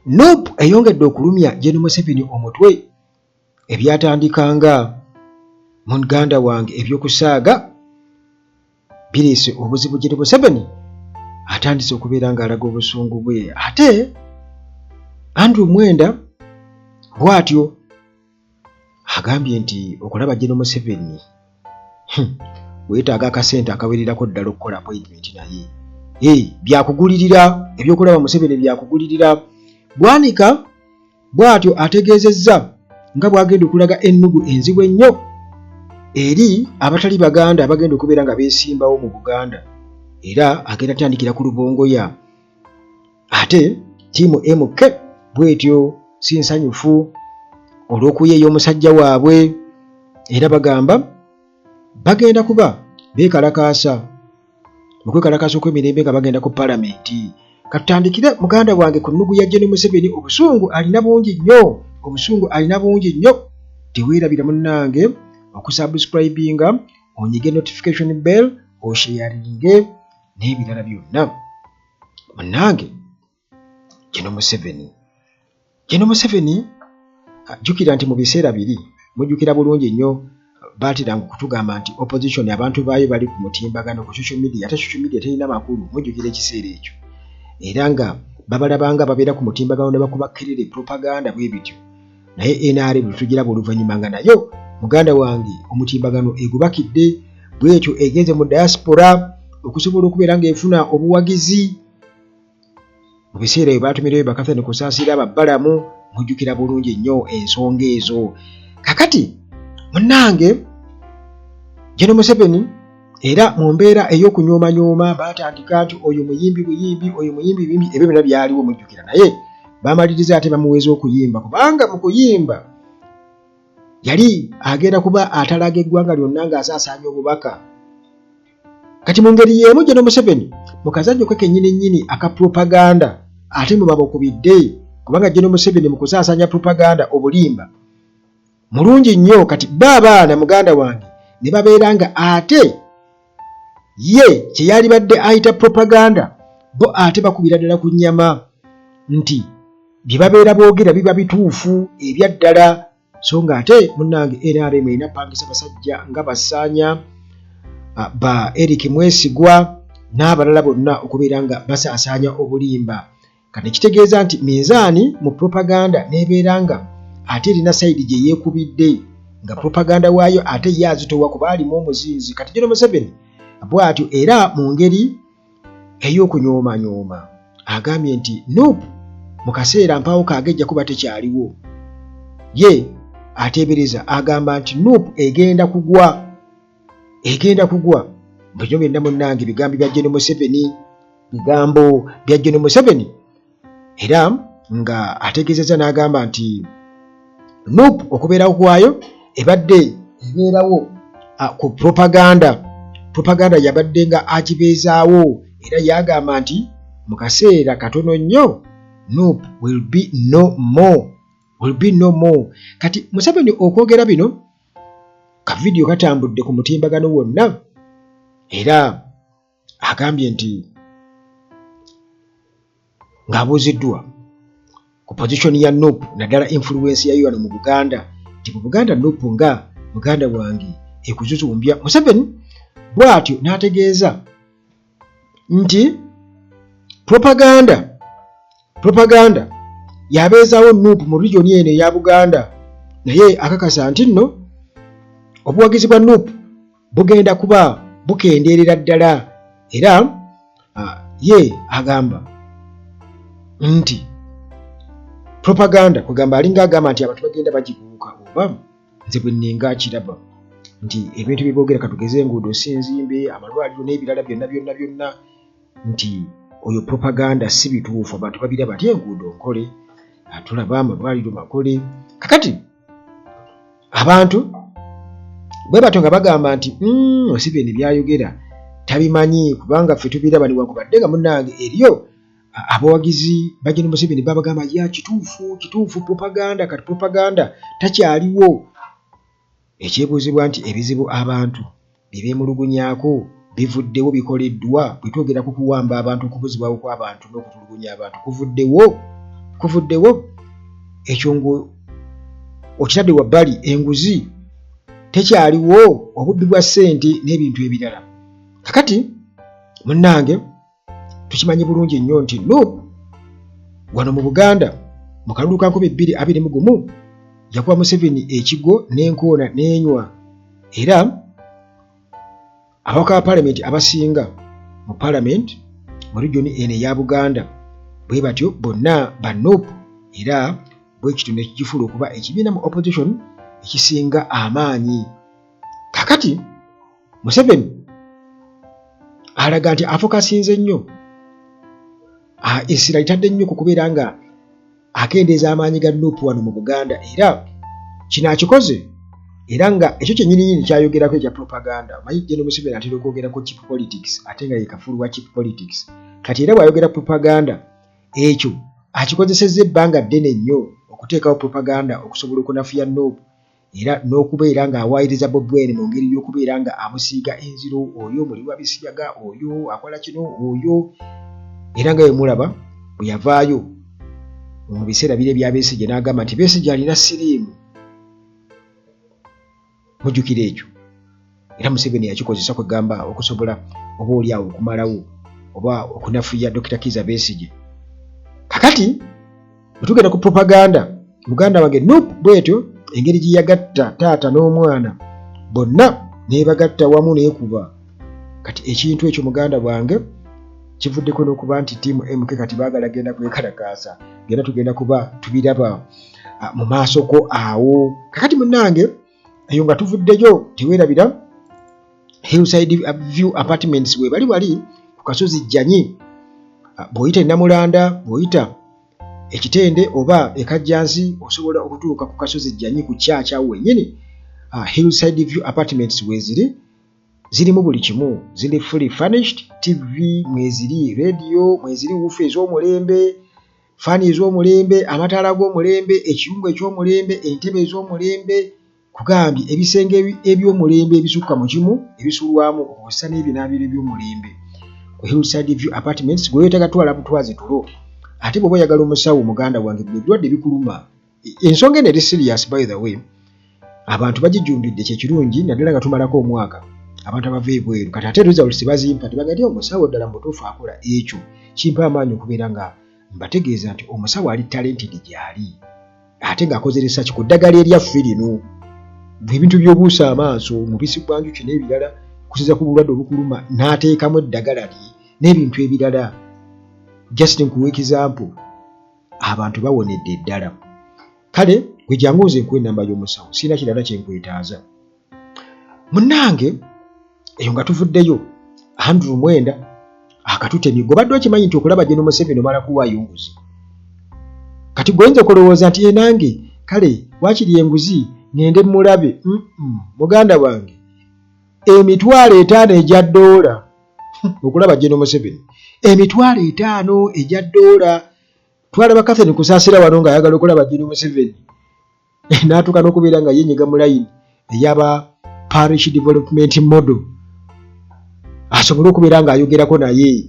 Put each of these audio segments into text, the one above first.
Nuupu eyongedde okulumya Gen. Museveni omutwe ebyatandikanga muganda wange ebyokusaaga bireese obuzibu. Gen. Museveni atandise okubeera ng'alaga obusungu bwe. Ate Andrew Mwenda bw'atyo agambye nti okulaba Gen. Museveni weetaaga akasente akawererako ddala okukola appointment naye. Byakugulirira ebyokulaba Museveni byakugulirira. Bwanika bw'atyo ategeezezza nga bw'agenda okulaga ennugu enzibu ennyo eri abatali baganda abagenda okubeera nga beesimbawo mu Buganda, era agenda atandikira ku Lubongoya. Ate ttiimu MK bw'etyo si nsanyufu olw'okuyeeya omusajja waabwe, era bagamba bagenda kuba beekalakaasa mu kwekalakaasa okw'emirembe nga bagenda ku palamenti. Katutandikire muganda wange ku nnugu ya Gen. Museveni. Obusungu alina bungi nnyo, obusungu alina bungi nnyo. Teweerabira munnange okusubscribinga, onyige notification bell, osharinge n'ebirala byonna. Munnange Gen. Museveni, Gen. Museveni jjukira nti mu biseera biri mujjukira bulungi nnyo baateranga okutugamba nti opposition abantu baayo bali ku mutimbagano ku social media, ate social media terina makulu. Mujjukira ekiseera ekyo, era nga babalabanga babeera ku mutimbagano ne bakuba kerere propaganda bwe bityo. Naye NRM tugira buluvannyuma nga nayo muganda wange omutimbagano egubakidde bwetyo, egenze mu diaspora okusobola okubeera ng'efuna obuwagizi mu biseera ebyo baatumirayo bakathani kusaasira ababbalamu. Mujjukira bulungi nnyo ensonga ezo. Kakati munnange Gen. Museveni era mu mbeera ey'okunyooma baatandika nti oyo muyimbi buyimbi, oyo muyimbi bimbi, ebyo byonna byaliwo mujjukira. Naye baamaliriza ate bamuweeza okuyimba, kubanga mu kuyimba yali agenda kuba atalaga eggwanga lyonna ng'asaasaanya obubaka. Kati mu ngeri y'emu Gen. Museveni mu kazannyo ke kennyini aka propaganda ate mu babokubidde, kubanga Gen. Museveni mu kusaasaanya propaganda obulimba mulungi nnyo. Kati abaana muganda wange ne babeera nga ate ye kye yali badde ayita propaganda, bo ate bakubira ddala ku nnyama nti bye babeera boogera biba bituufu ebya ddala. So nga ate munnange NRM erina pangisa basajja nga Basaanya, ba Eric Mwesigwa n'abalala bonna okubeera nga basaasaanya obulimba. Kati kitegeeza nti minzaani mu propaganda n'ebeera nga ate erina sayidi gye yeekubidde, nga propaganda waayo ate ye azitowa kuba alimu omuzinzi. Kati Gen. Museveni bw'atyo, era mu ngeri ey'okunyooma agambye nti Nuupu mu kaseera mpaawo kaagejja kuba tekyaliwo. Ye ateebereza agamba nti Nuupu egenda kugwa. Bino byonna munnange bigambo bya Gen. Museveni, bigambo bya Gen. Museveni, era nga ategeezezza n'agamba nti Nuupu okubeerawo kwayo ebadde ebeerawo ku propaganda yabadde nga agibeezaawo, era yagamba nti mu kaseera katono nnyo Nuupu will be no more. Kati Museveni okwogera bino ka vidiyo katambudde ku mutimbagano wonna, era agambye nti ng'abuuziddwa ku position ya Nuupu naddala influence yayo wano mu Buganda, nti mu Buganda Nuupu nga muganda wange ekuzuzumbya. Museveni bw'atyo n'ategeeza nti propaganda yabeezaawo Nuupu mu region eno eya Buganda, naye akakasa nti nno obuwagizi bwa Nuupu bugenda kuba bukendeerera ddala, era ye agamba nti propaganda kugamba alinga agamba nti abantu bagenda bagibuuka, oba nze bwe nninga akiraba nti ebintu bye boogera katugeze enguudo si nzimbe, amalwaliro n'ebirala byonna nti oyo propaganda si bituufu. Abantu babiraba ati enguudo nkole, tulaba amalwaliro makole. Kakati abantu bwe batyo nga bagamba nti Museveni byayogera tabimanyi, kubanga ffe tubiraba newankubadde nga munnange eriyo abawagizi ba Gen. Museveni babagamba ya kituufu propaganda. Kati propaganda takyaliwo. Ekyebuuzibwa nti ebizibu abantu bye beemulugunyaako bivuddewo, bikoleddwa. Bwe twogera ku kuwamba abantu, okubuzibwawo kw'abantu n'okutulugunya abantu kuvuddewo. kuvuddewo ekyo ngo okitadde wabbali, enguzi tekyaliwo, obubbi bwa ssente n'ebintu ebirala. Kakati munnange tukimanyi bulungi nnyo nti Nuupu wano mu Buganda mu kalulu ka 2021 yakuba Museveni ekigo n'enkoona n'enywa, era ababaka ba Paalamenti abasinga mu Paalamenti mu region eno eya Buganda bwe batyo bonna ba Nuupu, era bwe kityo ne kigifuula okuba ekibiina mu opposition ekisinga amaanyi. Kakati Museveni alaga nti afokasinze nnyo, essira litadde nnyo ku kubeera nga akendeeza amaanyi ga Nuupu wano mu Buganda, era kino akikoze era nga ekyo kyennyini kyayogerako ekya propaganda. Omanyi General Museveni atera okwogerako cheap politics ate nga ye kafulu wa cheap politics. Kati era bw'ayogera propaganda ekyo akikozesezza ebbanga ddene nnyo okuteekawo propaganda okusobola okunafuya Nuupu, era n'okubeera ng'awaayiriza Bobi Wine mu ngeri y'okubeera nga amusiiga enziro, oyo muli wa Bisiyaga, oyo akola kino, oyo. Era nga bwemulaba bwe yavaayo mu biseera bire bya Besigye n'agamba nti Besigye alina siriimu, mujjukira ekyo. Era Museveni yakikozesa kwegamba okusobola oba oliawo okumalawo oba okunafuya Dr. Kizza Besigye. Kakati bwe tugenda ku propaganda, muganda wange Nuupu bwetyo engeri gye yagatta taata n'omwana bonna n'ebagatta wamu n'ekuba. Kati ekintu ekyo muganda wange kivuddeko n'okuba nti ttiimu MK kati baagala genda kwekalakaasa, genda tugenda kuba tubiraba mu maasoko awo. Kakati munnange eyo nga tuvuddeyo teweerabira Hillside View Apartments we bali wali ku kasozi Jjanyi, bw'oyita Namulanda, bw'oyita Ekitende oba Ekajjansi osobola okutuuka ku kasozi Jjanyi ku kyakya wennyini. Hillside View Apartments we zirimu buli kimu, ziri fully furnished, TV mweziri, radio mweziri, woofer ez'omulembe, fani ez'omulembe, amataala g'omulembe, ekiyungu eky'omulembe, entebe ez'omulembe, kugambye ebisenge eby'omulembe ebisukka mu kimu ebisulwamu okussa n'ebinaabiro by'omulembe ku Hillside View Apartments. Gwe weetagatwala butwazi tulo, ate bw'oba oyagala omusawo muganda wange ebirwadde bikuluma. Ensonga eno eri serious by the way, abantu bagijumbidde kyekirungi naddala nga tumalako omwaka abantu abava ebweru. Kati ate results bazimpa tebaga nti omusawo ddala mutuufu akola ekyo. Kimpa amaanyi okubeera nga mbategeeza nti omusawo ali talented gy'ali, ate ng'akoze research ku ddagala eryaffe lino, ebintu by'obuusa amaaso, omubisi gwa njuki n'ebirala, kusiza ku bulwadde obukuluma n'ateekamu eddagala lye n'ebintu ebirala. Just nkuwa example, abantu bawonedde ddala. Kale gwe jangu nze nkuwa ennamba y'omusawo, sirina kirala kye nkwetaaza. Munnange eyo nga tuvuddeyo, Andrew Mwenda akatutemye. Gobadde okimanyi nti okulaba General Museveni omala kuwaayo nguzi. Kati gwenza okulowooza nti nange kale waakiri enguzi ngende mulabe. Muganda wange $50,000 egya $, okulaba General Museveni $50,000 egya $. Twalaba Catherine Kusaasira wano nga ayagala okulaba General Museveni n'atuuka n'okubeera nga yenyiga mu layini ey'aba Parish Development Model asobole okubeera ng'ayogerako naye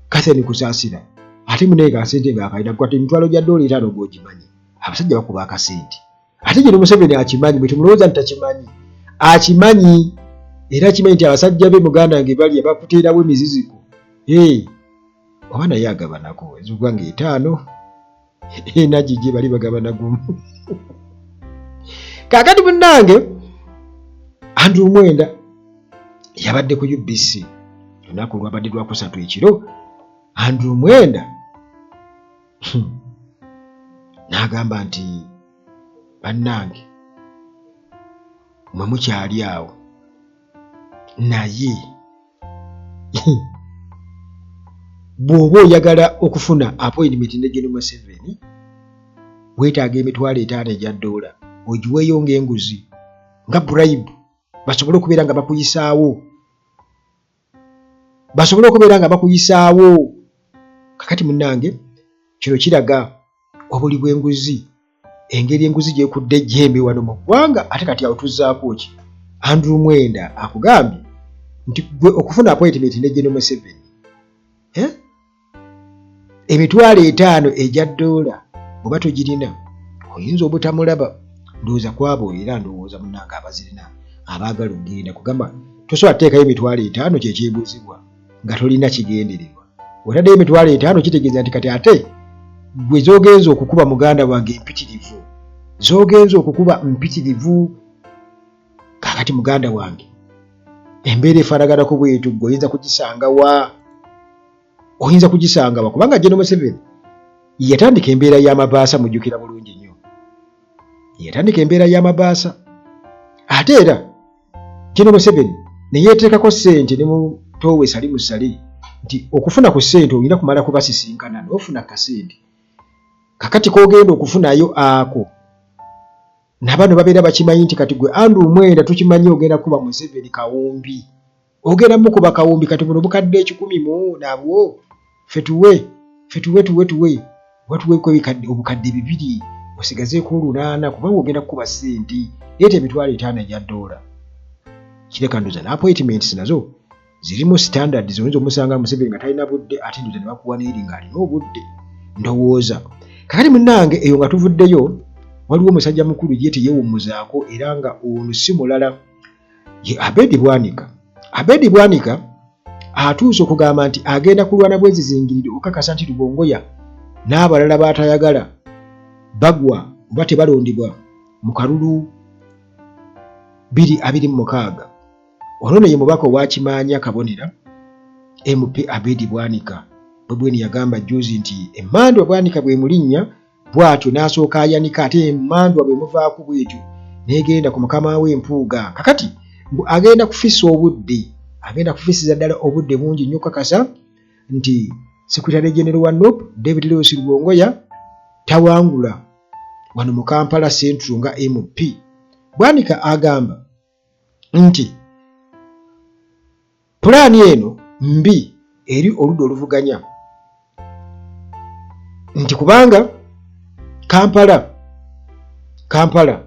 Catherine Kusaasira. Ate munenga akasente ng'akalina kwate $50,000 gw'okimanyi. Abasajja bakuba akasente. Ate General Museveni akimanyi, bwe tumulowooza nti takimanyi. Akimanyi era akimanyi nti abasajja be muganda wange bali abakuteerawo emiziziko. Oba naye agabanako ezigwanga 5 enagigi bali bagabana gumu. Kaakati munnange Andrew Mwenda yabadde ku UBC lunaku lwabadde lwa 3 ekiro. Andrew Mwenda n'agamba nti bannange mwe mukyali awo naye bw'oba oyagala okufuna appointment ne General Museveni weetaaga $50,000 egya $, ogiweeyo ng'enguzi nga bribe, basobole okubeera nga bakuyisaawo. Kakati munnange kino kiraga obuli bw'enguzi, engeri enguzi gyekudde ejjembe wano mu ggwanga. Ate kati awo tuzzaako ki? Andrew Mwenda akugambye nti gwe okufuna appointment ne General Museveni $50,000 egya $, bw'oba togirina oyinza obutamulaba ndowooza kwabo era ndowooza munnange abazirina abaagala okugenda kugamba tosobola kuteekayo $50,000 kyekyebuuzibwa nga tolina kigendererwa. Otaddeyo $50,000 kitegeeza nti kati ate gwe z'ogenza okukuba muganda wange mpitirivu, z'ogenza okukuba mpitirivu. Kaakati muganda wange embeera efaanaganako bwetu gwe oyinza kugisanga wa? Oyinza kugisanga wa? Kubanga General Museveni yatandika embeera y'amabaasa, mujjukira bulungi nnyo, yatandika embeera y'amabaasa. Ate era General Museveni ne yeeteekako ssente ne mutowe sali musali nti okufuna ku ssente olina kumala kubasisinkana n'ofuna kasente. Kakati k'ogenda okufunayo ako nabano babeera bakimanyi nti kati gwe Andrew Mwenda tukimanyi ogenda kuba Museveni kawumbi, ogenda mukuba kawumbi. Kati buno bukadde 10 nabwo fetuwe watuweko obukadde 2 osigazeeko 8 kubanga ogenda kukuba ssente. Leeta $5,000 kireka ndoza na appointments nazo zirimu standards. Oyinza omusanga Museveni nga talina budde ate ndoza ne bakuwa n'eri ng'alina obudde ndowooza. Kakati munnange eyo nga tuvuddeyo, waliwo omusajja mukulu ye teyewummuzaako era nga ono si mulala ye Abedi Bwanika. Abedi Bwanika atuuse okugamba nti agenda kulwana bwezi zingirire okakasa nti Rubongoya n'abalala baatayagala bagwa oba tebalondebwa mu kalulu 2026. Ono ye mubaka ow'Kimaanya Kabonera MP Abedi Bwanika. Bwebweni yagamba juzi nti emmandwa Bwanika bwe mulinnya bw'atyo n'asooka ayanika, ate emmandwa bwe muvaako bw'etyo n'egenda ku mukama w'empuuga. Kakati agenda kufissa obudde, agenda kufisiza ddala obudde bungi nnyo kakasa nti Secretary General wa NUP David Lewis Rubongoya tawangula wano mu Kampala Central nga MP. Bwanika agamba nti pulaani eno mbi eri oludda oluvuganya, nti kubanga Kampala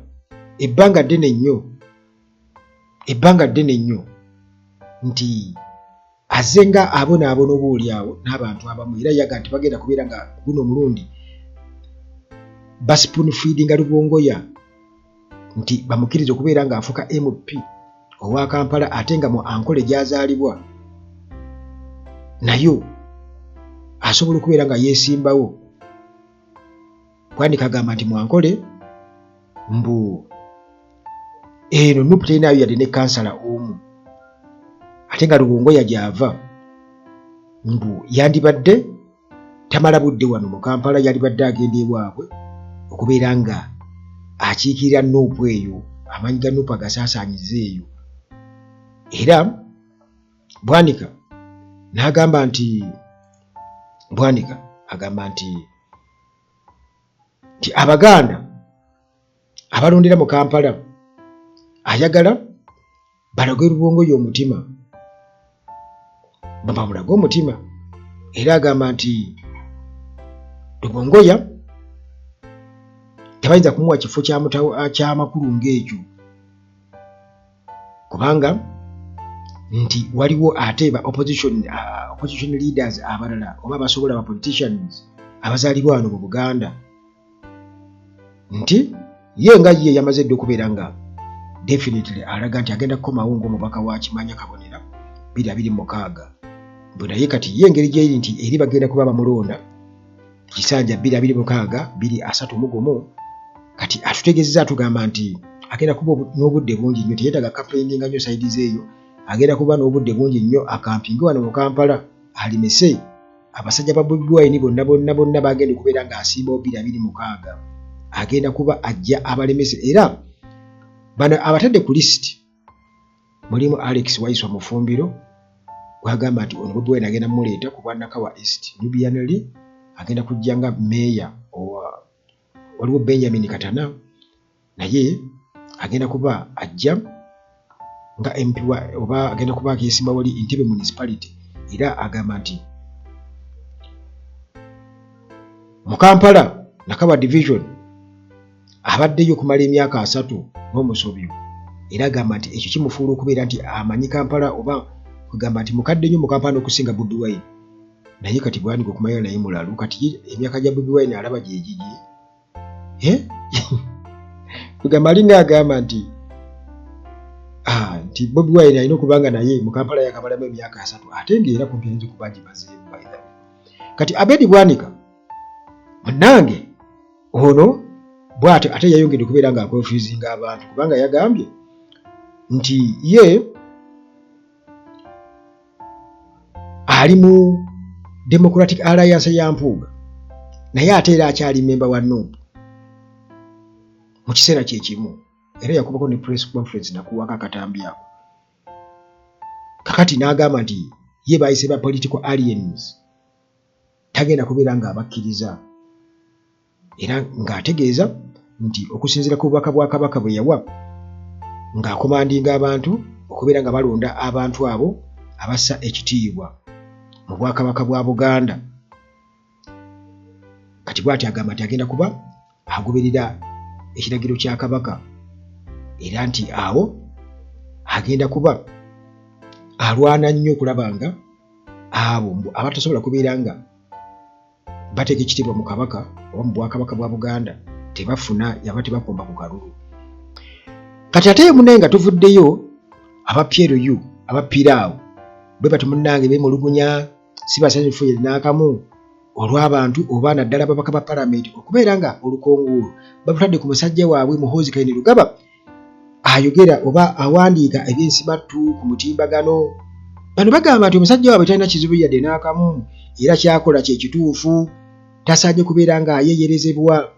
ebbanga ddene nnyo nti azenga abonaabona oboolyawo n'abantu abamu, era yaga nti bagenda kubeera nga guno omulundi baspoon feedinga Rubongoya nti bamukkiriza okubeera ng'afuuka MP owa Kampala, ate nga mu Ankole gy'azaalibwa nayo asobola okubeera nga yeesimbawo. Bwanika agamba nti mu Ankole mbu eno NUP terinayo yadde ne kansala omu, ate nga Rubongoya gy'ava mbu yandibadde tamala budde wano mu Kampala, yalibadde agenda ewaabwe okubeera nga akiikirira NUP eyo, amanyi ga NUP agasaasaanyiza eyo. Era Bwanika n'agamba nti Abaganda abalondera mu Kampala ayagala balage Rubongoya omutima, bamulage omutima. Era agamba nti Rubongoya tebayinza kumuwa kifo ky'amakulu ng'ekyo kubanga nti waliwo ate ba opposition leaders abalala oba basobola ba politicians abazaalibwa wano mu Buganda, nti ye nga ye yamaze dde okubeera nga definitely alaga nti agenda kukomawo ng'omubaka wa Kimaanya Kabonera 2026. Bwe naye kati ye engeri gyeri nti eri bagenda kuba bamulonda Kisanja 2026 231. Kati atutegeezezza atugamba nti agenda kuba n'obudde bungi nnyo, teyeetaga campaigninga nnyo saidi zeeyo, agenda kuba n'obudde bungi nnyo akampingi wano mu Kampala alimese abasajja ba Bobi Wine bonna bagenda okubeera ng'asimbawo 2026. Agenda kuba ajja abalemese, era bano abatadde ku lisiti mulimu Alex Waiswa Mufumbiro gwagamba nti ono Bobi Wine agenda muleeta ku Bwannakawa East. Nubian Lee agenda kujja nga meeya, waliwo Benjamin Katana naye agenda kuba ajja nga MP oba agenda kuba akeesimba wali Entebbe municipality. Era agamba nti mu Kampala Nakawa division abaddeyo okumala emyaka 3 n'omusobyo. Era agamba nti ekyo kimufuula okubeera nti amanyi Kampala, oba kugamba nti mukadde nnyo mu Kampala n'okusinga Bobi Wine. Naye kati Bwanika okumayo naye mulalu, kati emyaka gya Bobi Wine alaba gye gigi kugamba alinga agamba nti Bobi Wine alina okubanga naye mu Kampala yakamalamu emyaka 3 ate ng'era kumpi ayinza okuba agimazeemu by the way. Kati Abedi Bwanika munnange ono bw'atyo ate yayongedde okubeera ng'akonfuzinga abantu kubanga yagambye nti ye ali mu Democratic Alliance ya Mpuuga naye ate era akyali memba wa NUP mu kiseera kye kimu era yakubako ne press conference nakuwaka akatambi ako. Kakati n'agamba nti ye bayise ba political aliens tagenda kubeera ng'abakkiriza era ng'ategeeza nti okusinziira ku bubaka bwa Kabaka bwe yawa ng'akomandinga abantu okubeera nga balonda abantu abo abassa ekitiibwa mu Bwakabaka bwa Buganda. Kati bw'ati agamba nti agenda kuba agoberera ekiragiro kya Kabaka era nti awo agenda kuba alwana nnyo okulaba nga abo abatasobola kubeera nga bateeka ekitiibwa mu Kabaka oba mu Bwakabaka bwa Buganda tebafuna yaba tebakomba ku kalulu. Kati ate munne nga tuvuddeyo abapyeruyu abappiraawo bwe bati munnange beemulugunya si basanyufu n'akamu olw'abantu oba naddala ababaka ba Palamenti okubeera nga olukonguulo babutadde ku musajja waabwe Muhoozi Kainerugaba ayogera oba awandiika eby'ensimattu ku mutimbagano. Bano bagamba nti omusajja waabwe talina kizibu yadde n'akamu era kyakola kye kituufu tasaanye kubeera nga ayeeyerezebwa.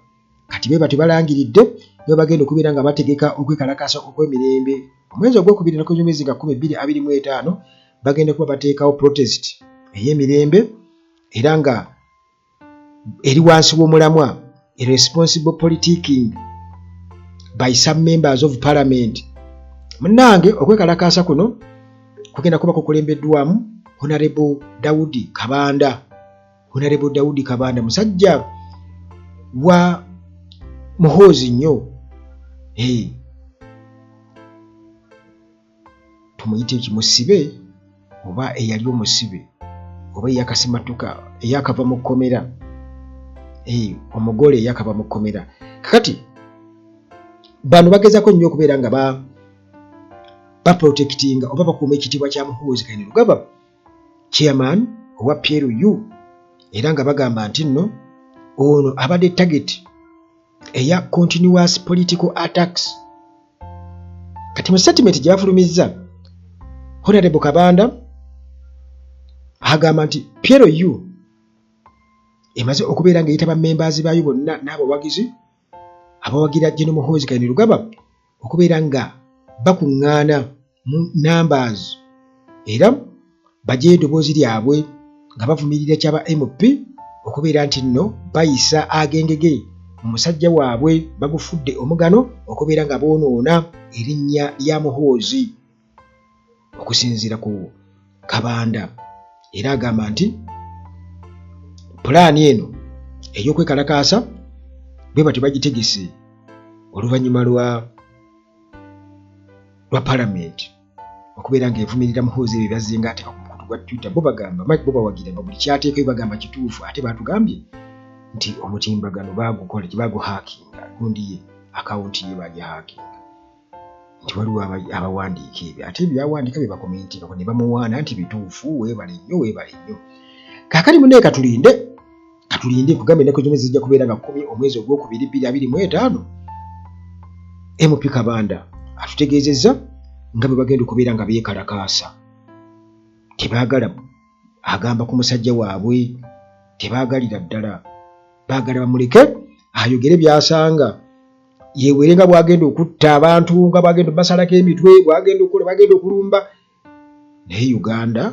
Kati be bati balangiridde ne bagenda okubeera nga bategeka okwekalakasa okw'emirembe omwezi ogwokubiri n'okwezi nga 2025 bagenda kuba bateekawo protest ey'emirembe era nga eri wansi w'omulamwa irresponsible politicking by some members of parliament. Munnange okwekalakasa kuno kugenda kuba kukulembeddwamu Honorable Daudi Kabanda musajja wa muhoozi nnyo tumuyite kimusibe oba eyali omusibe oba eyakasimatuka eyakava mu kkomera omugole eyakava mu kkomera. Kakati bano bagezako nnyo okubeera nga baprotectinga oba bakuuma ekitiibwa kya Muhoozi Kainerugaba chairman owa PLU era nga bagamba nti nno ono abadde target eya continuous political attacks. Kati mu statement gye bafulumizza Honorable Kabanda agamba nti PLU emaze okubeera nga eyitaba members baayo bonna n'abawagizi abawagira General Muhoozi Kainerugaba okubeera nga bakuŋŋaana mu numbers era bajje eddoboozi lyabwe nga bavumirira kyaba MP okubeera nti nno bayisa agengege mu musajja waabwe bagufudde omugano okubeera nga boonoona erinnya lya Muhoozi okusinziira ku Kabanda. Era agamba nti pulaani eno ey'okwekalakaasa bwe bati bagitegese oluvannyuma lwa Palamenti okubeera ng'evumirira Muhoozi ebyo byazzenga ateeka ku mukutu gwa Twitter. Bo bagamba bo bawagira buli kyateekayo bagamba kituufu ate baatugambye nti omutimbagano baagukola baaguhaakinga gundi ye akawunti ye baagihakinga nti waliwo abawandiika ebyo ate ebyawandiika bye bakomentinga ne bamuwaana nti bituufu weebale nnyo. Kaakati munne katulinde kugambe ennaku zomwe zijja kubeera nga 10 omwezi ogwokubiri 2025 MP Kabanda atutegeezezza nga bwe bagenda okubeera nga beekalakaasa tebaagala agamba ku musajja waabwe tebaagalira ddala baagala bamuleke ayogere byasanga yeewere nga bwagenda okutta abantu nga bwagenda basalako emitwe bwagenda okulumba naye Uganda